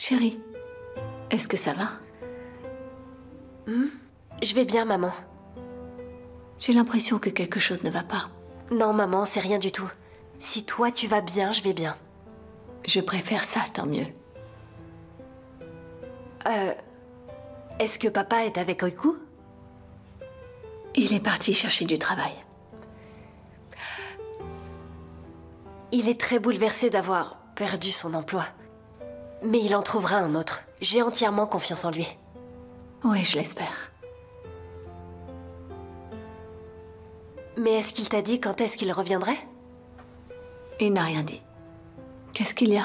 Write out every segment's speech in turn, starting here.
Chérie, est-ce que ça va? Je vais bien, maman. J'ai l'impression que quelque chose ne va pas. Non, maman, c'est rien du tout. Si toi, tu vas bien, je vais bien. Je préfère ça, tant mieux. Est-ce que papa est avec Oiku? Il est parti chercher du travail. Il est très bouleversé d'avoir perdu son emploi. Mais il en trouvera un autre. J'ai entièrement confiance en lui. Oui, je l'espère. Mais est-ce qu'il t'a dit quand est-ce qu'il reviendrait? Il n'a rien dit. Qu'est-ce qu'il y a?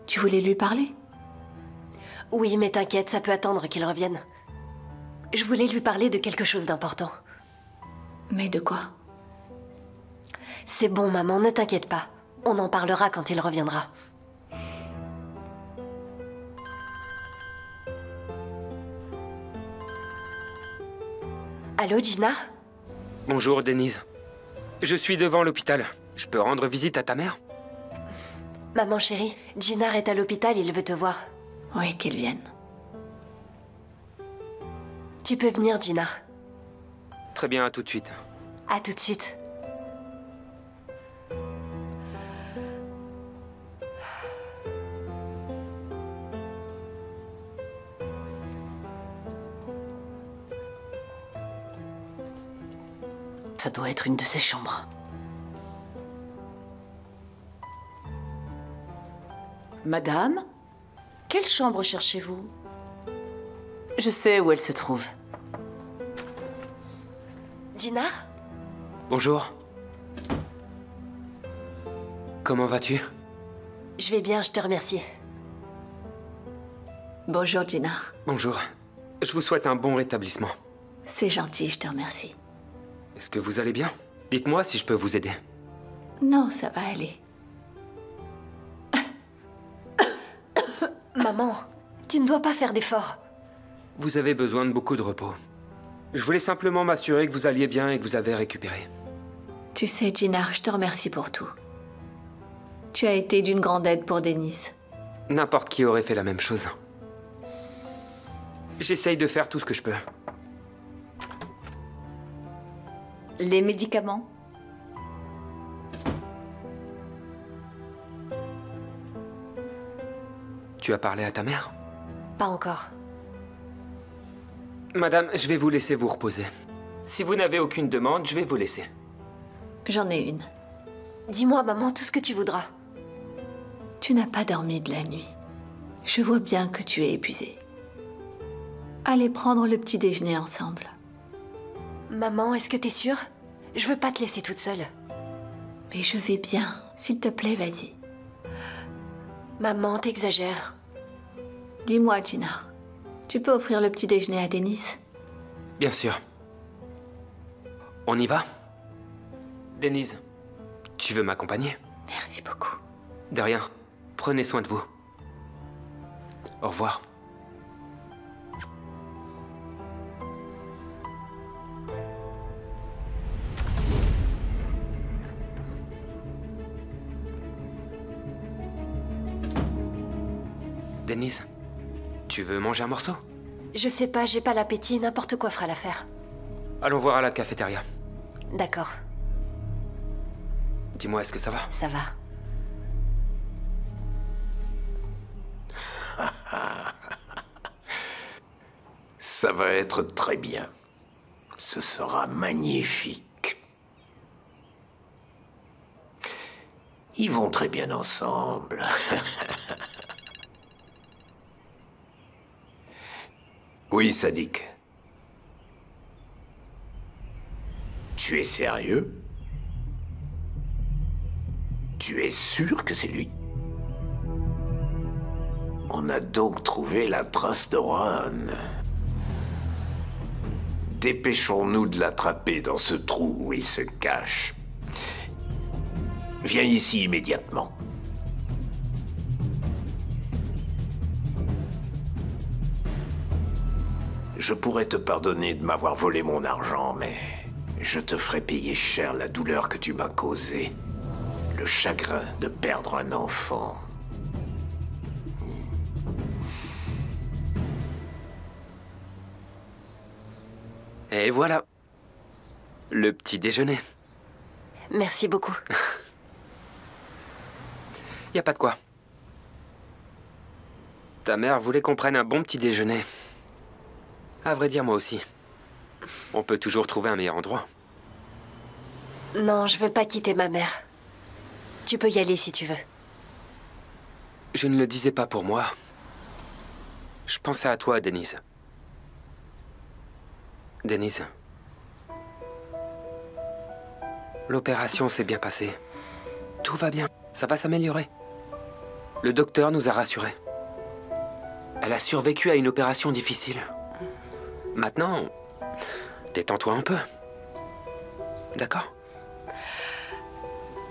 Tu voulais lui parler? Oui, mais t'inquiète, ça peut attendre qu'il revienne. Je voulais lui parler de quelque chose d'important. Mais de quoi? C'est bon, maman, ne t'inquiète pas. On en parlera quand il reviendra. Allô, Gina? Bonjour, Denise. Je suis devant l'hôpital. Je peux rendre visite à ta mère? Maman chérie, Gina est à l'hôpital, il veut te voir. Oui, qu'il vienne. Tu peux venir, Gina. Très bien, à tout de suite. À tout de suite. Ça doit être une de ses chambres. Madame, quelle chambre cherchez-vous? Je sais où elle se trouve. Gina? Bonjour. Comment vas-tu? Je vais bien, je te remercie. Bonjour, Gina. Bonjour. Je vous souhaite un bon rétablissement. C'est gentil, je te remercie. Est-ce que vous allez bien? Dites-moi si je peux vous aider. Non, ça va aller. Maman, tu ne dois pas faire d'efforts. Vous avez besoin de beaucoup de repos. Je voulais simplement m'assurer que vous alliez bien et que vous avez récupéré. Tu sais, Gina, je te remercie pour tout. Tu as été d'une grande aide pour Denise. N'importe qui aurait fait la même chose. J'essaye de faire tout ce que je peux. Les médicaments? Tu as parlé à ta mère? Pas encore. Madame, je vais vous laisser vous reposer. Si vous n'avez aucune demande, je vais vous laisser. J'en ai une. Dis-moi, maman, tout ce que tu voudras. Tu n'as pas dormi de la nuit. Je vois bien que tu es épuisée. Allez prendre le petit déjeuner ensemble. Maman, est-ce que t'es sûre? Je veux pas te laisser toute seule. Mais je vais bien. S'il te plaît, vas-y. Maman, t'exagères. Dis-moi, Gina. Tu peux offrir le petit déjeuner à Denise? Bien sûr. On y va? Denise, tu veux m'accompagner? Merci beaucoup. De rien. Prenez soin de vous. Au revoir. Denise, tu veux manger un morceau? Je sais pas, j'ai pas l'appétit, n'importe quoi fera l'affaire. Allons voir à la cafétéria. D'accord, Dis-moi, est-ce que ça va? ça va. Ça va être très bien. Ce sera magnifique. Ils vont très bien ensemble. Oui, Sadiq. Tu es sérieux? Tu es sûr que c'est lui? On a donc trouvé la trace de Rohan. Dépêchons-nous de l'attraper dans ce trou où il se cache. Viens ici immédiatement. Je pourrais te pardonner de m'avoir volé mon argent, mais je te ferai payer cher la douleur que tu m'as causée. Le chagrin de perdre un enfant. Et voilà. Le petit déjeuner. Merci beaucoup. Y a pas de quoi. Ta mère voulait qu'on prenne un bon petit déjeuner. À vrai dire, moi aussi. On peut toujours trouver un meilleur endroit. Non, je veux pas quitter ma mère. Tu peux y aller si tu veux. Je ne le disais pas pour moi. Je pensais à toi, Denise. Denise. L'opération s'est bien passée. Tout va bien. Ça va s'améliorer. Le docteur nous a rassurés. Elle a survécu à une opération difficile. Maintenant, détends-toi un peu. D'accord?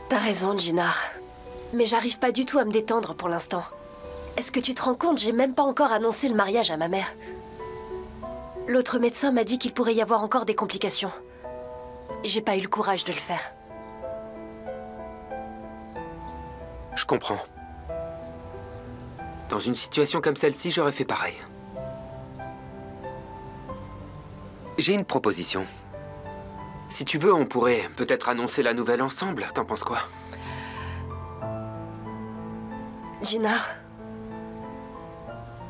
T'as raison, Jinar. Mais j'arrive pas du tout à me détendre pour l'instant. Est-ce que tu te rends compte, j'ai même pas encore annoncé le mariage à ma mère. L'autre médecin m'a dit qu'il pourrait y avoir encore des complications. J'ai pas eu le courage de le faire. Je comprends. Dans une situation comme celle-ci, j'aurais fait pareil. J'ai une proposition. Si tu veux, on pourrait peut-être annoncer la nouvelle ensemble. T'en penses quoi? Jinar,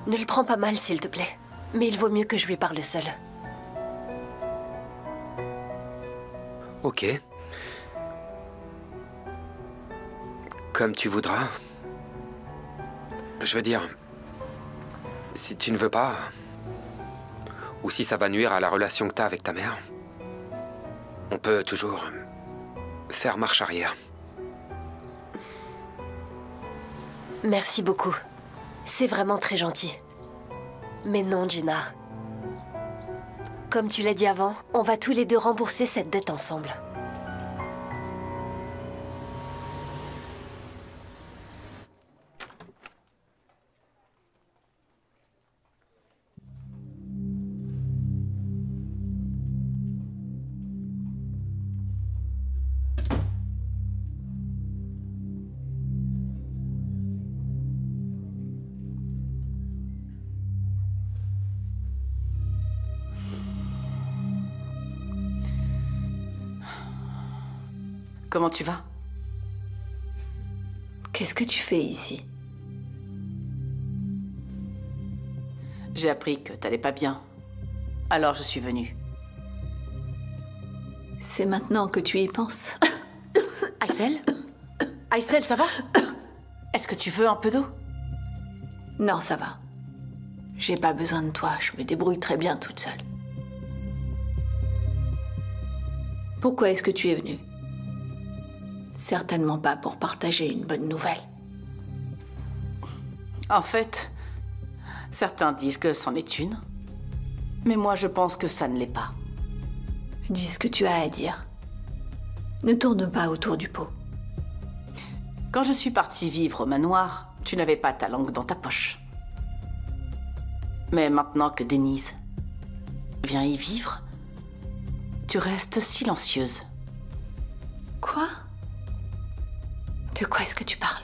ne le prends pas mal, s'il te plaît. Mais il vaut mieux que je lui parle seule. Ok. Comme tu voudras. Je veux dire, si tu ne veux pas, ou si ça va nuire à la relation que t'as avec ta mère, on peut toujours faire marche arrière. Merci beaucoup. C'est vraiment très gentil. Mais non, Jinar. Comme tu l'as dit avant, on va tous les deux rembourser cette dette ensemble. Comment tu vas? Qu'est-ce que tu fais ici? J'ai appris que t'allais pas bien. Alors je suis venue. C'est maintenant que tu y penses. Aysel? Aysel, ça va? Est-ce que tu veux un peu d'eau? Non, ça va. J'ai pas besoin de toi, je me débrouille très bien toute seule. Pourquoi est-ce que tu es venue? Certainement pas pour partager une bonne nouvelle. En fait, certains disent que c'en est une. Mais moi, je pense que ça ne l'est pas. Dis ce que tu as à dire. Ne tourne pas autour du pot. Quand je suis partie vivre au manoir, tu n'avais pas ta langue dans ta poche. Mais maintenant que Denise vient y vivre, tu restes silencieuse. Quoi? De quoi est-ce que tu parles?